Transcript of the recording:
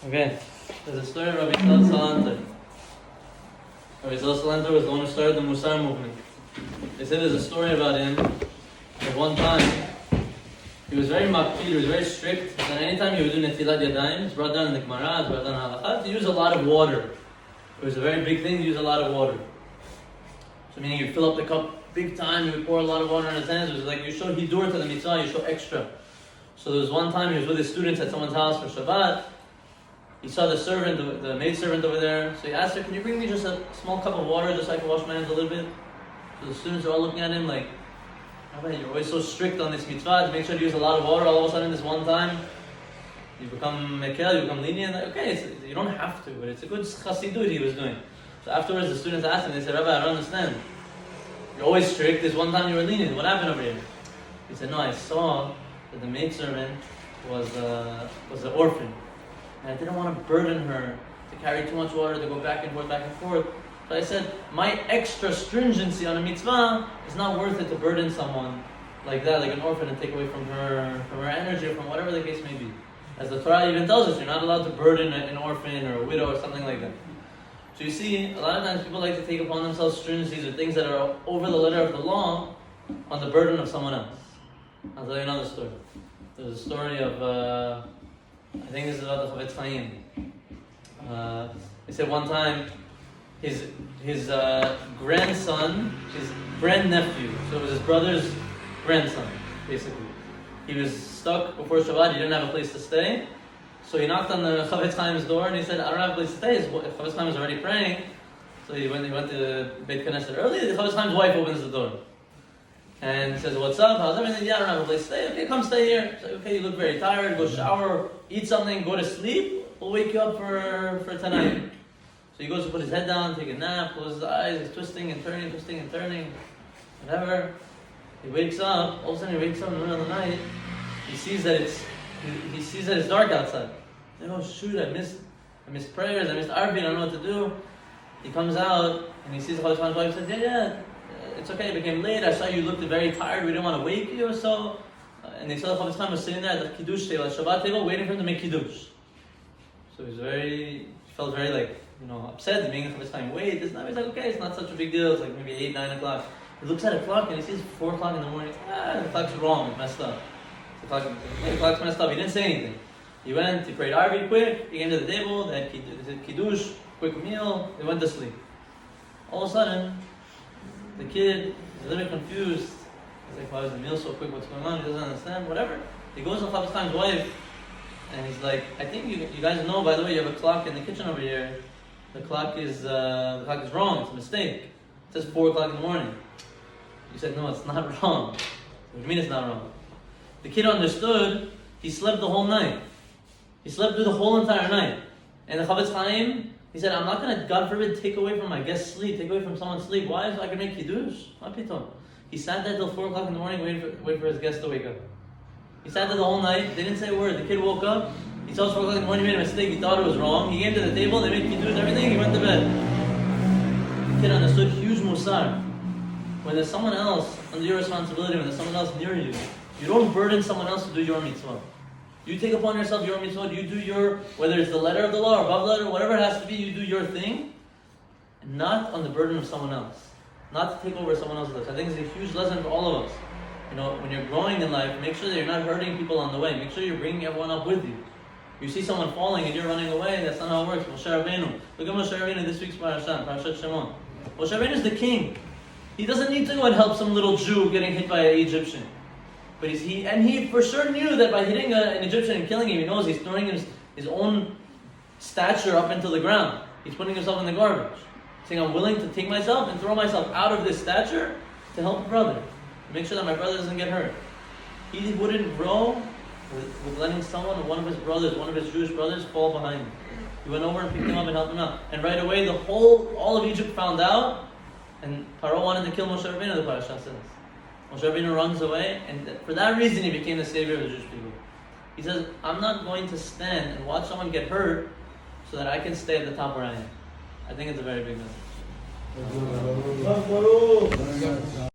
Okay, there's a story of Rabbi Salanter. Rabbi Salanter was the one who started the Musar movement. They said there's a story about him. At one time, he was very makpid, he was very strict, and anytime he would do Netilat Yadayim, it's brought down in the Gemara, it's brought down in Halakha, to use a lot of water. It was a very big thing to use a lot of water. So meaning you fill up the cup big time, you would pour a lot of water in his hands. It was like you show hidur to the mitzvah, you show extra. So there was one time he was with his students at someone's house for Shabbat. He saw the servant, the maid servant over there. So he asked her, "Can you bring me just a small cup of water just so I can wash my hands a little bit?" So the students are all looking at him like, "Rabbi, you're always so strict on this mitzvah to make sure to use a lot of water. All of a sudden, this one time, you become mekel, you become lenient." Like, okay, you don't have to, but it's a good chassidut he was doing. So afterwards, the students asked him. They said, "Rabbi, I don't understand. You're always strict. This one time you were lenient. What happened over here?" He said, "No, I saw that the maidservant was an orphan. And I didn't want to burden her to carry too much water, to go back and forth. So I said, my extra stringency on a mitzvah is not worth it to burden someone like that, like an orphan, and take away from her energy or from whatever the case may be. As the Torah even tells us, you're not allowed to burden an orphan or a widow or something like that. So you see, a lot of times people like to take upon themselves stringencies or things that are over the letter of the law on the burden of someone else. I'll tell you another story. There's a story of, I think this is about the Chavetz Chaim. They said one time, his grandson, his grandnephew, so it was his brother's grandson, basically. He was stuck before Shabbat, he didn't have a place to stay. So he knocked on the Chavetz Chaim's door and he said, "I don't have a place to stay." Chavetz Chaim was already praying. So he went to Beit Knesset early, the Chavetz Chaim's wife opens the door. And he says, "What's up? How's everything?" "Yeah, I don't have a place to stay." "Okay, come stay here." So, "Okay, you look very tired. Go shower, eat something, go to sleep. We'll wake you up for tonight." So he goes to put his head down, take a nap, close his eyes. He's twisting and turning, whatever. He wakes up. All of a sudden, he wakes up in the middle of the night. He sees that it's dark outside. "Oh shoot! I missed prayers. I missed Arbi. I don't know what to do." He comes out and he sees the Chavetz Chaim's wife. He says, "Yeah. It's okay, it became late. I saw you looked very tired. We didn't want to wake you or so." And they saw the Chavetz Chaim was sitting there at the Kiddush table, at the Shabbat table, waiting for him to make Kiddush. So he felt very upset, making the Chavetz Chaim wait. He's like, okay, it's not such a big deal. It's like maybe 8, 9 o'clock. He looks at a clock and he sees 4 o'clock in the morning. The clock's wrong, it's messed up. The clock's messed up. He didn't say anything. He went, he prayed Arvi quick, he came to the table, they had Kiddush, quick meal, they went to sleep. All of a sudden, the kid is a little bit confused. He's like, "Why is the meal so quick? What's going on?" He doesn't understand, whatever. He goes to Chavetz Chaim's wife, and he's like, "I think you guys know, by the way, you have a clock in the kitchen over here. The clock is wrong, it's a mistake. It says 4 o'clock in the morning." He said, "No, it's not wrong." "What do you mean it's not wrong?" The kid understood. He slept the whole night. He slept through the whole entire night. And the Chavetz Chaim, he said, "I'm not going to, God forbid, take away from my guest's sleep, take away from someone's sleep. Why? So I can make Kiddush? What piton?" He sat there till 4 o'clock in the morning waiting for his guest to wake up. He sat there the whole night, they didn't say a word. The kid woke up, he saw 4 o'clock in the morning, he made a mistake, he thought it was wrong. He came to the table, they made Kiddush, everything, he went to bed. The kid understood huge musar. When there's someone else under your responsibility, when there's someone else near you, you don't burden someone else to do your mitzvah. You take upon yourself your mitzvah, you do your, whether it's the letter of the law or above letter, whatever it has to be, you do your thing, and not on the burden of someone else. Not to take over someone else's life. I think it's a huge lesson for all of us. When you're growing in life, make sure that you're not hurting people on the way. Make sure you're bringing everyone up with you. You see someone falling and you're running away, that's not how it works. Moshe Rabbeinu. Look at Moshe Rabbeinu this week's Parashat Shemot. Moshe Rabbeinu is the king. He doesn't need to go and help some little Jew getting hit by an Egyptian. But he for sure knew that by hitting an Egyptian and killing him, he knows he's throwing his own stature up into the ground. He's putting himself in the garbage. Saying, "I'm willing to take myself and throw myself out of this stature to help a brother. To make sure that my brother doesn't get hurt." He wouldn't grow with letting one of his brothers, one of his Jewish brothers, fall behind him. He went over and picked him up and helped him out. And right away, all of Egypt found out, and Paro wanted to kill Moshe Rabbeinu, the parasha says. Moshe Rabbeinu runs away, and for that reason he became the savior of the Jewish people. He says, "I'm not going to stand and watch someone get hurt so that I can stay at the top where I am." I think it's a very big message.